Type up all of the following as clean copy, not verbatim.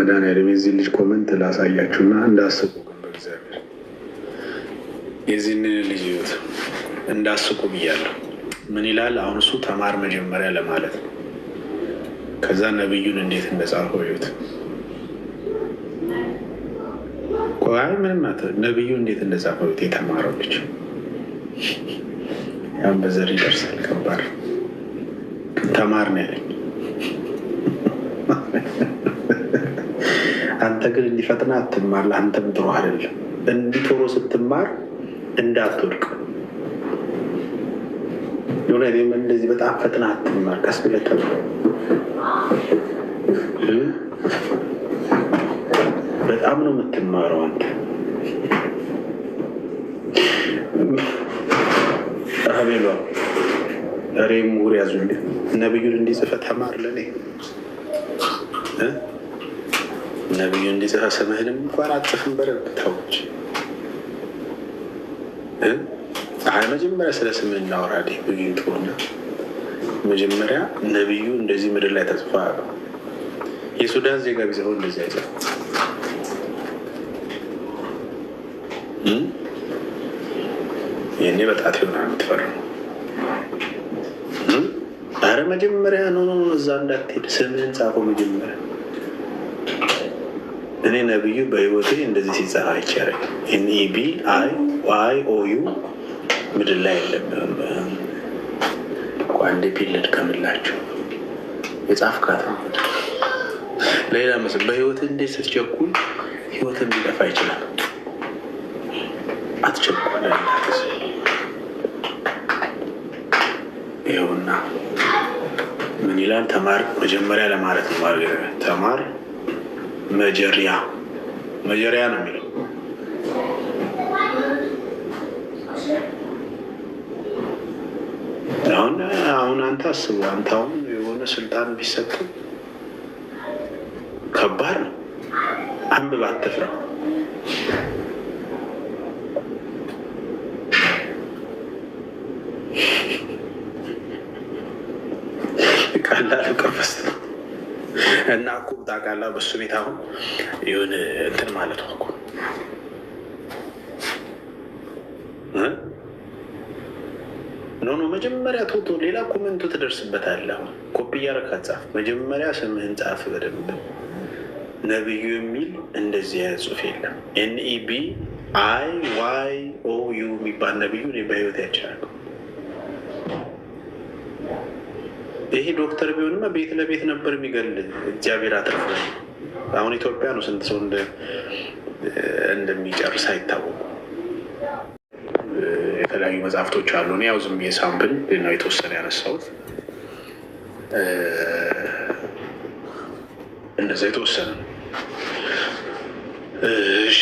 በመድኃኒዓለም የዚህ ልጅ ኮመንት ላሳያችሁና እንዳስቁ ግን በእግዚአብሔር የዚህን ልጅ ህይወት እንዳስቁ ብያለሁ። ምን ይላል አሁን እሱ ተማር መጀመሪያ ለማለት ነው። ከዛ ነብዩን እንዴት እንደጻፈው ህይወት ቆይ ምንም ነብዩ እንዴት እንደጻፈው ህይወት የተማረው ልጅ ያን በዘር ይደርሳል። ከባድ ተማር ነው ያለኝ። አንተ ግን እንዲፈጥና አትማር። ለአንተም ጥሩ አይደለም። እንዲቶሎ ስትማር እንዳትወድቅ የሆነ እንደዚህ በጣም ፈጥና አትማር። ቀስ ብለህ ተማር። በጣም ነው የምትማረው አንተ። አቤሏ ሬ ምሁር ያዙልኝ። ነብዩን እንዲጽፈ ተማር። ለኔ ነብዩ እንዲጽፈ ስምህንም እንኳን አጽፍን በረብ ታዎች መጀመሪያ ስለ ስምህ እናውራ። ብኝቶና መጀመሪያ ነብዩ እንደዚህ ምድር ላይ ተጽፋ የሱዳን ዜጋ ቢጽፈው እንደዚህ አይጽፍ። ይህኔ በጣት ይሆናል የምትፈርመው። አረ መጀመሪያ ነው እዛ እንዳትሄድ ስምህን ጻፈው መጀመሪያ። እኔ ነብዩ በህይወቴ እንደዚህ ሲጻፍ አይቻልም። NEBIYOU ምድር ላይ የለም። አንድ ፒልድ ከምላቸው የጻፍካት ሌላ መስል በህይወት እንዴት ስትቸኩል ህይወትን ሊጠፋ ይችላል። አትቸኩል። ይኸውና ምን ይላል? ተማር መጀመሪያ ለማለት ነው። ተማር መጀሪያ ነው የሚለው። አሁን አንተ አስቡ። አንተ አሁን የሆነ ስልጣን ቢሰጥ ከባድ ነው። አንብብ፣ አትፍራ። ቀላል ቀፈስ እና እኮ ታውቃለህ፣ በሱ ቤት አሁን የሆነ እንትን ማለት ነው እኮ ኖ መጀመሪያ ቶቶ ሌላ ኮመንቱ ትደርስበታለህ። አሁን ኮፒ እያደረግህ ጻፍ። መጀመሪያ ስምህን ጻፍ በደንብ። ነብዩ የሚል እንደዚህ አይነት ጽሑፍ የለም። NEBIYOU የሚባል ነብዩ እኔ በህይወት ያችላል። ይሄ ዶክተር ቢሆንማ ቤት ለቤት ነበር የሚገል። እግዚአብሔር አትርፎ። አሁን ኢትዮጵያ ነው ስንት ሰው እንደሚጨርስ አይታወቁም። የተለያዩ መጽሐፍቶች አሉ። እኔ ያው ዝም ብዬ ሳምፕል ነው የተወሰነ ያነሳሁት። እንደዛ የተወሰነ ነው። እሺ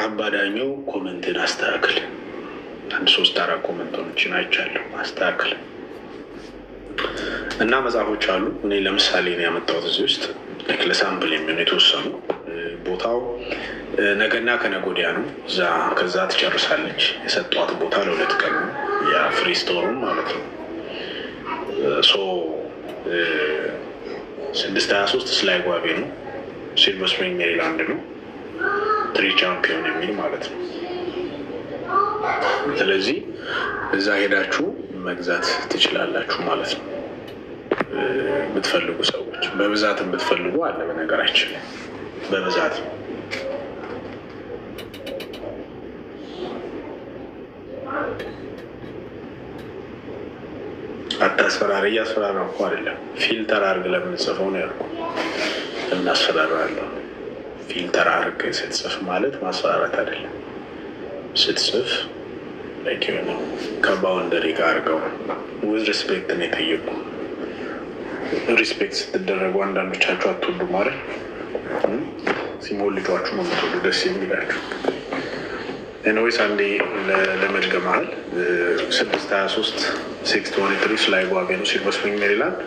አባዳኘው ኮመንትን አስተካክል። 1-3-4 ኮመንቶችን አይቻለሁ። አስተካክል እና መጽሐፎች አሉ። እኔ ለምሳሌ ነው ያመጣሁት እዚህ ውስጥ ለሳምፕል የሚሆኑ የተወሰኑ። ቦታው ነገና ከነገ ወዲያ ነው። ከዛ ትጨርሳለች። የሰጧት ቦታ ለ2 ቀን ነው። ያ ፍሪ ስቶሩም ማለት ነው። 623 ስላይ ጓቤ ነው። ሲልቨር ስፕሪንግ ሜሪላንድ ነው። 3 ቻምፒዮን የሚል ማለት ነው። ስለዚህ እዛ ሄዳችሁ መግዛት ትችላላችሁ ማለት ነው። የምትፈልጉ ሰዎች በብዛት የምትፈልጉ አለ። በነገራችን ላይ በብዛት አታስፈራሪ። እያስፈራራ እኮ አይደለም። ፊልተር አርግ ለምንጽፈው ነው ያልኩ። እናስፈራራለሁ። ፊልተር አርግ ስትጽፍ ማለት ማስፈራራት አይደለም። ስትጽፍ ሆነ ከባውንደሪ ጋር አርገው ዊዝ ሪስፔክት ነው የጠየቁ። ሪስፔክት ስትደረጉ አንዳንዶቻችሁ አትወዱ ማለት ሲሞልጇችሁ ነው የምትወዱ ደስ የሚላችሁ። ኤኒዌይስ አንዴ ለመድገማል 623 623 ላይ ጓቤ ነው። ሲልቨር ስፕሪንግ ሜሪላንድ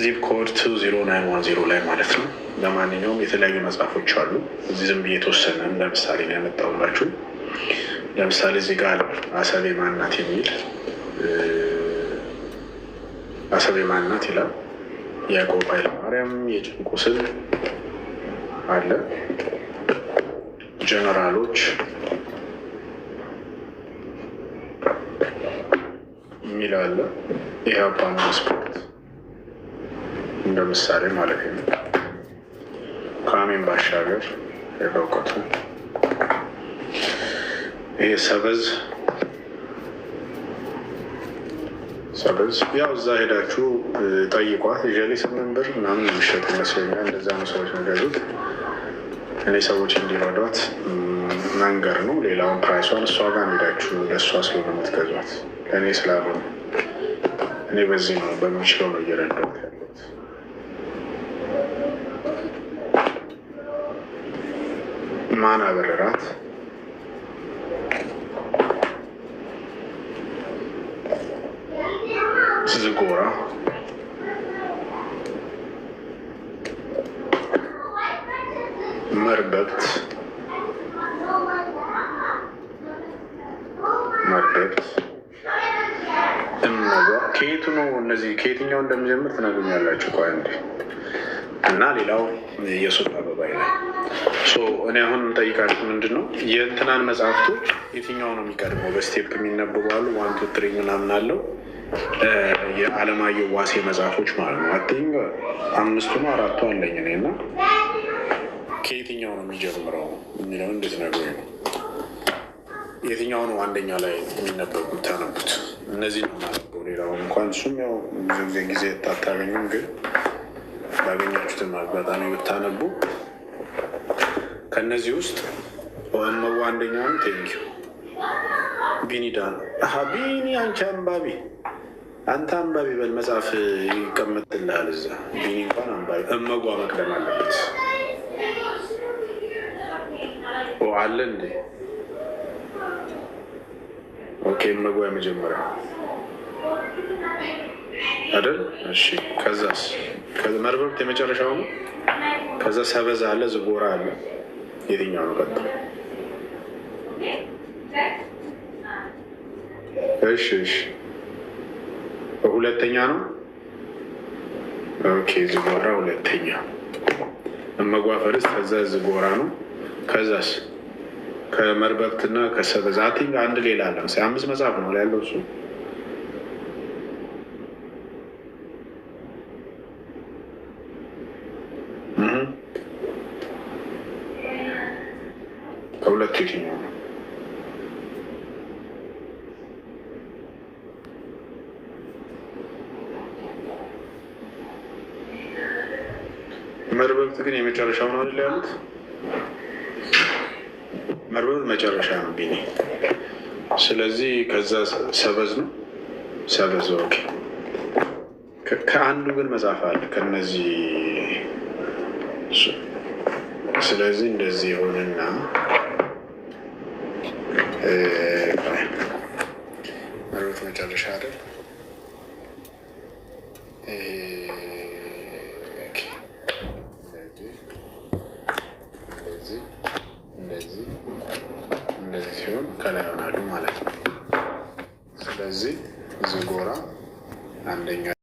ዚፕ ኮድ 20910 ላይ ማለት ነው። ለማንኛውም የተለያዩ መጽሐፎች አሉ። እዚህ ዝም ብዬ የተወሰነ ለምሳሌ ነው ያመጣሁላችሁ። ለምሳሌ እዚህ ጋር አሰቤ ማናት የሚል አሰቤ ማናት ይላል። ያዕቆብ ኃይለማርያም የጭንቁ ስል አለ፣ ጀነራሎች የሚል አለ። ኢህአፓ ስፖርት እንደ ምሳሌ ማለት ነው። ከአሜን ባሻገር የበውቀቱ ይሄ ሰበዝ ያው እዛ ሄዳችሁ ጠይቋት። ጀሌ 8 ብር ምናምን የሚሸጥ ይመስለኛል። እንደዛ ነው ሰዎች የሚገዙት። እኔ ሰዎች እንዲረዷት መንገር ነው። ሌላውን ፕራይሷን እሷ ጋር ሄዳችሁ ለእሷ ስለሆነ የምትገዟት፣ ለእኔ ስላልሆነ እኔ በዚህ ነው በሚችለው ነው እየረዳሁት ያለሁት። ማን አበረራት? ዝጎራ መርበብት እመጓ ከየቱ ነው? እነዚህ ከየትኛው እንደሚጀምር ትነግሩኛላችሁ። ቆይ እንዴ እና ሌላው የሱፍ አበባ ይላል። እኔ አሁን የምጠይቃችሁ ምንድን ነው የእንትናን መጽሐፍቶች የትኛው ነው የሚቀድመው? በስቴፕ የሚነበቡ አሉ። 1 2 3 ምናምን አለው። የአለማየሁ ዋሴ መጽሐፎች ማለት ነው። አቲንግ 5 ነው 4 አለኝ እኔ እና ከየትኛው ነው የሚጀምረው የሚለው እንድትነግሩኝ ነው። የትኛው ነው አንደኛ ላይ የሚነበቡት ታነቡት? እነዚህ ነው ማነበው። ሌላው እንኳን እሱም ያው ብዙ ጊዜ አታገኙም፣ ግን ባገኛችሁትም አጋጣሚ ብታነቡ ከእነዚህ ውስጥ እመዋ አንደኛውን ቴንኪው ቢኒዳን ቢኒ አንቺ አንባቢ አንተ አንባቢ በል መጽሐፍ ይቀመጥልሃል እዛ። ቢኒ እንኳን አንባቢ። እመጓ መቅደም አለበት አለ እንዴ? ኦኬ እመጓ የመጀመሪያ አይደል? እሺ ከዛስ? መርበብት የመጨረሻው ነው። ከዛ ሰበዝ አለ፣ ዝጎራ አለ። የትኛው ነው ቀጥሎ? እሺ ሁለተኛ ነው። ኦኬ ዝጎራ ሁለተኛ፣ እመጓ ፈርስት፣ ከዛ ዝጎራ ነው። ከዛስ ከመርበብትና ከሰበዝ አቲንግ አንድ ሌላ አለ። 5 መጽሐፍ ነው ያለው እሱ። ከሁለቱ የትኛው ነው? መርበብት ግን የመጨረሻው ነው አይደል ያሉት? መርበብት መጨረሻ ነው ቢኒ። ስለዚህ ከዛ ሰበዝ ነው። ሰበዝ ኦኬ። ከአንዱ ግን መጽሐፍ አለ ከነዚህ። ስለዚህ እንደዚህ የሆነና መርበብት መጨረሻ አይደል? እንደዚህ ሲሆን ከላይ ይሆናሉ ማለት ነው። ስለዚህ ዝጎራ አንደኛ